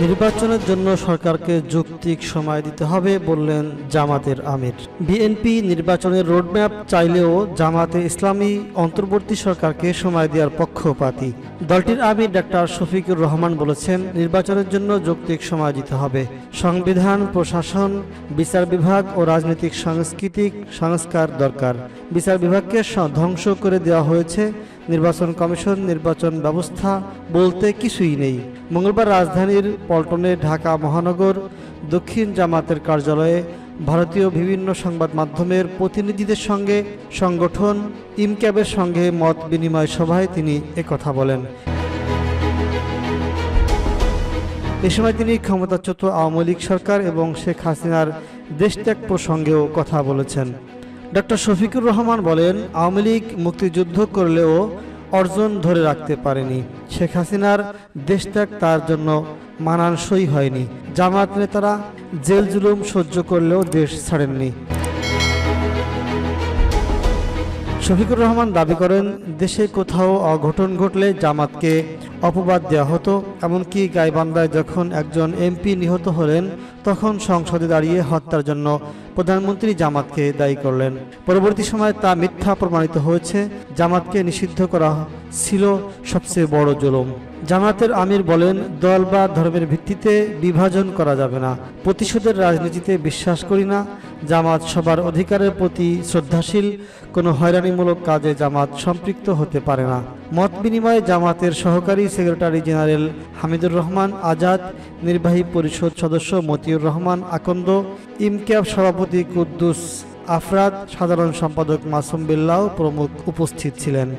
নির্বাচনের জন্য সরকারকে যৌক্তিক সময় দিতে হবে বললেন জামাতের আমির। বিএনপি নির্বাচনের রোডম্যাপ চাইলেও জামাতে ইসলামী অন্তর্বর্তী সরকারকে সময় দেওয়ার পক্ষপাতী। দলটির আমির ডাক্তার শফিকুর রহমান বলেছেন, নির্বাচনের জন্য যৌক্তিক সময় দিতে হবে। সংবিধান, প্রশাসন, বিচার বিভাগ ও রাজনৈতিক সাংস্কৃতিক সংস্কার দরকার। বিচার বিভাগকে ধ্বংস করে দেওয়া হয়েছে। নির্বাচন কমিশন, নির্বাচন ব্যবস্থা বলতে কিছুই নেই। মঙ্গলবার রাজধানীর পল্টনে ঢাকা মহানগর দক্ষিণ জামাতের কার্যালয়ে ভারতীয় বিভিন্ন সংবাদ মাধ্যমের প্রতিনিধিদের সঙ্গে সংগঠন ইমক্যাবের সঙ্গে মত বিনিময় সভায় তিনি একথা বলেন। এ সময় তিনি ক্ষমতাচ্যুত আওয়ামী লীগ সরকার এবং শেখ হাসিনার দেশত্যাগ প্রসঙ্গেও কথা বলেছেন। ডক্টর শফিকুর রহমান বলেন, আওয়ামী লীগ মুক্তিযুদ্ধ করলেও অর্জন ধরে রাখতে পারেনি। শেখ হাসিনার দেশত্যাগ তার জন্য মানানসই হয়নি। জামাত নেতারা জেল জুলুম সহ্য করলেও দেশ ছাড়েননি। শফিকুর রহমান দাবি করেন, দেশে কোথাও অঘটন ঘটলে জামাতকে অপবাদ দেওয়া হতো। এমনকি গাইবান্ধায় যখন একজন এমপি নিহত হলেন, তখন সংসদে দাঁড়িয়ে হত্যার জন্য প্রধানমন্ত্রী জামাতকে দায়ী করলেন। পরবর্তী সময়ে তা মিথ্যা প্রমাণিত হয়েছে। জামাতকে নিষিদ্ধ করা ছিল সবচেয়ে বড় জুলুম। জামাতের আমির বলেন, দল বা ধর্মের ভিত্তিতে বিভাজন করা যাবে না। প্রতিশোধের রাজনীতিতে বিশ্বাস করি না। জামাত সবার অধিকারের প্রতি শ্রদ্ধাশীল। কোনো হয়রানিমূলক কাজে জামাত সম্পৃক্ত হতে পারে না। মত বিনিময়ে জামাতের সহকারী সেক্রেটারি জেনারেল হামিদুর রহমান আজাদ, নির্বাহী পরিষদ সদস্য মতিউর রহমান আকন্দ, ইমক্যাব সভাপতি কুদ্দুস আফরাদ, সাধারণ সম্পাদক মাসুম বিল্লাহ প্রমুখ উপস্থিত ছিলেন।